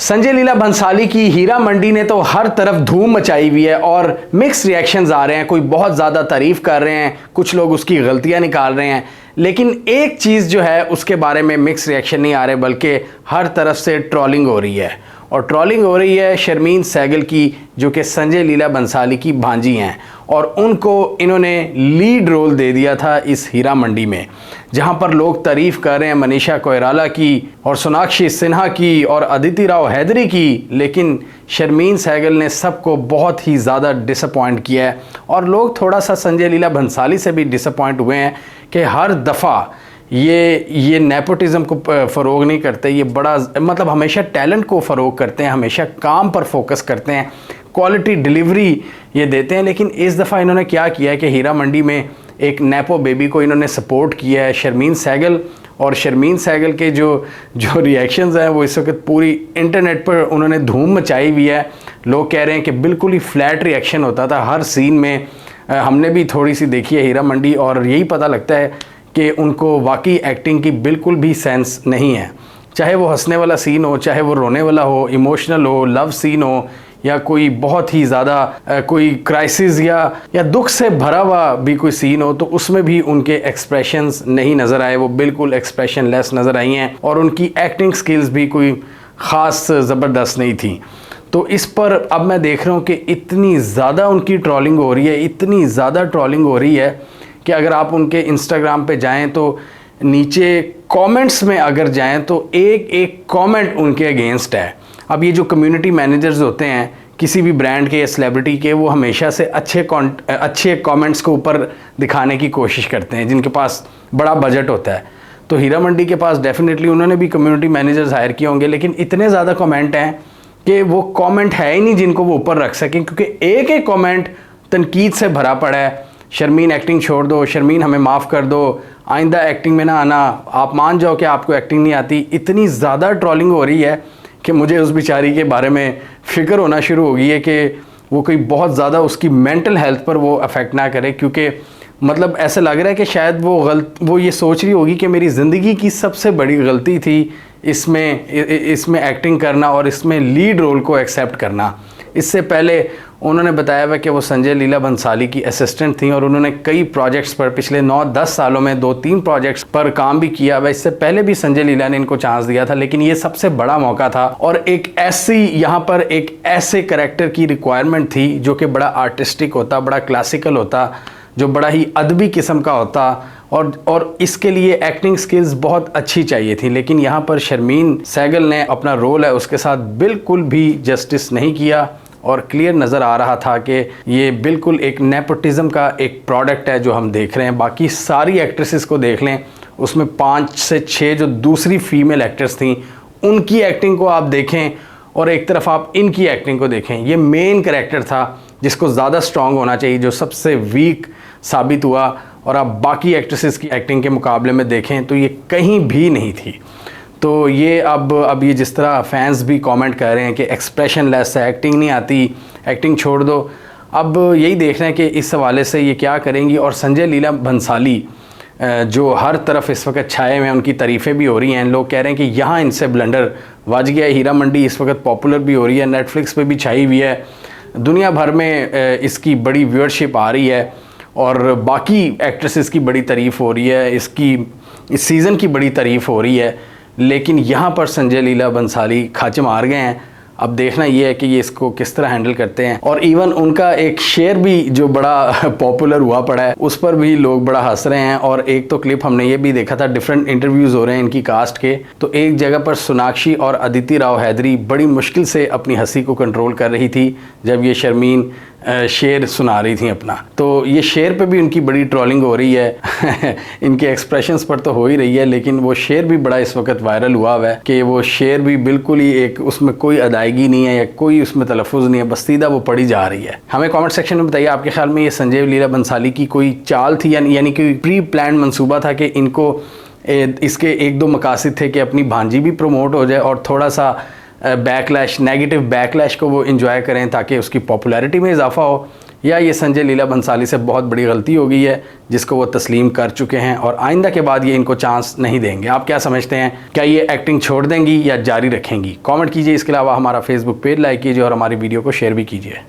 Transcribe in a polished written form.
संजय लीला भंसाली की हीरा मंडी ने तो हर तरफ धूम मचाई हुई है और मिक्स रिएक्शंस आ रहे हैं। कोई बहुत ज़्यादा तारीफ कर रहे हैं, कुछ लोग उसकी गलतियां निकाल रहे हैं, लेकिन एक चीज़ जो है उसके बारे में मिक्स रिएक्शन नहीं आ रहे, बल्कि हर तरफ से ट्रोलिंग हो रही है। और ट्रोलिंग हो रही है शर्मीन सहगल की, जो कि संजय लीला भंसाली की भांजी हैं, और उनको इन्होंने लीड रोल दे दिया था इस हीरा मंडी में, जहां पर लोग तारीफ़ कर रहे हैं मनीषा कोइराला की और सोनाक्षी सिन्हा की और अदिति राव हैदरी की, लेकिन शर्मीन सहगल ने सबको बहुत ही ज़्यादा डिसअपॉइंट किया है। और लोग थोड़ा सा संजय लीला भंसाली से भी डिसअपॉइंट हुए हैं कि हर दफ़ा ये नेपोटिज़म को फ़रोग नहीं करते, ये बड़ा मतलब हमेशा टैलेंट को फ़रोग करते हैं, हमेशा काम पर फोकस करते हैं, क्वालिटी डिलीवरी ये देते हैं। लेकिन इस दफ़ा इन्होंने क्या किया है कि हीरा मंडी में एक नेपो बेबी को इन्होंने सपोर्ट किया है, शर्मीन सहगल। और शर्मीन सहगल के जो रिएक्शंस हैं वो इस वक्त पूरी इंटरनेट पर उन्होंने धूम मचाई हुई है। लोग कह रहे हैं कि बिल्कुल ही फ्लैट रिएक्शन होता था हर सीन में। हमने भी थोड़ी सी देखी है हीरा मंडी, और यही पता लगता है कि उनको वाकई एक्टिंग की बिल्कुल भी सेंस नहीं है। चाहे वो हंसने वाला सीन हो, चाहे वो रोने वाला हो, इमोशनल हो, लव सीन हो, या कोई बहुत ही ज़्यादा कोई क्राइसिस या दुख से भरा हुआ भी कोई सीन हो, तो उसमें भी उनके एक्सप्रेशंस नहीं नज़र आए। वो बिल्कुल एक्सप्रेशन लेस नज़र आई हैं, और उनकी एक्टिंग स्किल्स भी कोई ख़ास ज़बरदस्त नहीं थी। तो इस पर अब मैं देख रहा हूँ कि इतनी ज़्यादा उनकी ट्रोलिंग हो रही है, इतनी ज़्यादा ट्रोलिंग हो रही है कि अगर आप उनके इंस्टाग्राम पे जाएं तो नीचे कमेंट्स में अगर जाएं तो एक एक कमेंट उनके अगेंस्ट है। अब ये जो कम्युनिटी मैनेजर्स होते हैं किसी भी ब्रांड के या सेलिब्रिटी के, वो हमेशा से अच्छे कमेंट्स को ऊपर दिखाने की कोशिश करते हैं जिनके पास बड़ा बजट होता है। तो हीरा मंडी के पास डेफिनेटली उन्होंने भी कम्युनिटी मैनेजर्स हायर किए होंगे, लेकिन इतने ज़्यादा कमेंट हैं कि वो कमेंट है ही नहीं जिनको वो ऊपर रख सकें, क्योंकि एक एक कमेंट तनकीद से भरा पड़ा है। शर्मीन एक्टिंग छोड़ दो, शर्मीन हमें माफ़ कर दो, आइंदा एक्टिंग में ना आना, आप मान जाओ कि आपको एक्टिंग नहीं आती। इतनी ज़्यादा ट्रोलिंग हो रही है कि मुझे उस बेचारी के बारे में फ़िक्र होना शुरू हो गई है कि वो कोई बहुत ज़्यादा उसकी मेंटल हेल्थ पर वो अफेक्ट ना करे, क्योंकि मतलब ऐसा लग रहा है कि शायद वो ये सोच रही होगी कि मेरी ज़िंदगी की सबसे बड़ी गलती थी इसमें एक्टिंग करना और इसमें लीड रोल को एक्सेप्ट करना। इससे पहले उन्होंने बताया हुआ कि वो संजय लीला भंसाली की असिस्टेंट थी, और उन्होंने कई प्रोजेक्ट्स पर पिछले 9-10 सालों में 2-3 प्रोजेक्ट्स पर काम भी किया हुआ। इससे पहले भी संजय लीला ने इनको चांस दिया था, लेकिन ये सबसे बड़ा मौका था। और यहाँ पर एक ऐसे कैरेक्टर की रिक्वायरमेंट थी जो कि बड़ा आर्टिस्टिक होता, बड़ा क्लासिकल होता, जो बड़ा ही अदबी किस्म का होता, और इसके लिए एक्टिंग स्किल्स बहुत अच्छी चाहिए थी। लेकिन यहाँ पर शर्मीन सहगल ने अपना रोल है उसके साथ बिल्कुल भी जस्टिस नहीं किया, और क्लियर नज़र आ रहा था कि ये बिल्कुल एक नेपोटिज़म का एक प्रोडक्ट है जो हम देख रहे हैं। बाकी सारी एक्ट्रेसेस को देख लें, उसमें 5 से 6 जो दूसरी फीमेल एक्ट्रेस थी उनकी एक्टिंग को आप देखें, और एक तरफ आप इनकी एक्टिंग को देखें। ये मेन कैरेक्टर था जिसको ज़्यादा स्ट्रॉन्ग होना चाहिए, जो सबसे वीक साबित हुआ, और आप बाकी एक्ट्रेसेस की एक्टिंग के मुकाबले में देखें तो ये कहीं भी नहीं थी। तो ये अब ये जिस तरह फैंस भी कमेंट कर रहे हैं कि एक्सप्रेशन लेस है, एक्टिंग नहीं आती, एक्टिंग छोड़ दो, अब यही देख रहे हैं कि इस हवाले से ये क्या करेंगी। और संजय लीला भंसाली जो हर तरफ इस वक्त छाए हुए हैं, उनकी तारीफ़ें भी हो रही हैं। लोग कह रहे हैं कि यहाँ इनसे ब्लंडर बज गया। हीरा मंडी इस वक्त पॉपुलर भी हो रही है, नेटफ्लिक्स पे भी छाई हुई है, दुनिया भर में इसकी बड़ी व्यूअरशिप आ रही है, और बाकी एक्ट्रेसेस की बड़ी तारीफ़ हो रही है, इस सीज़न की बड़ी तारीफ़ हो रही है। लेकिन यहाँ पर संजय लीला भंसाली खाच मार गए हैं। अब देखना ये है कि ये इसको किस तरह हैंडल करते हैं। और इवन उनका एक शेर भी जो बड़ा पॉपुलर हुआ पड़ा है, उस पर भी लोग बड़ा हंस रहे हैं। और एक तो क्लिप हमने ये भी देखा था, डिफरेंट इंटरव्यूज़ हो रहे हैं इनकी कास्ट के, तो एक जगह पर सोनाक्षी और अदिति राव हैदरी बड़ी मुश्किल से अपनी हंसी को कंट्रोल कर रही थी जब ये शर्मीन शेर सुना रही थी अपना। तो ये शेर पे भी उनकी बड़ी ट्रोलिंग हो रही है इनके एक्सप्रेशंस पर तो हो ही रही है, लेकिन वो शेर भी बड़ा इस वक्त वायरल हुआ है कि वो शेर भी बिल्कुल ही एक उसमें कोई अदायगी नहीं है या कोई उसमें तलफ़ुज़ नहीं है, बस सीधा वो पढ़ी जा रही है। हमें कमेंट सेक्शन में बताइए आपके ख्याल में ये संजय लीला भंसाली की कोई चाल थी, यानी कि प्री प्लान मंसूबा था कि इनको इसके 1-2 मकासद थे कि अपनी भांजी भी प्रमोट हो जाए और थोड़ा सा नेगेटिव बैकलैश को वो इंजॉय करें ताकि उसकी पॉपुलैरिटी में इजाफा हो, या ये संजय लीला भंसाली से बहुत बड़ी गलती हो गई है जिसको वो तस्लीम कर चुके हैं और आइंदा के बाद ये इनको चांस नहीं देंगे। आप क्या समझते हैं, क्या ये एक्टिंग छोड़ देंगी या जारी रखेंगी? कमेंट कीजिए। इसके अलावा हमारा फेसबुक पेज लाइक कीजिए और हमारी वीडियो को शेयर भी कीजिए।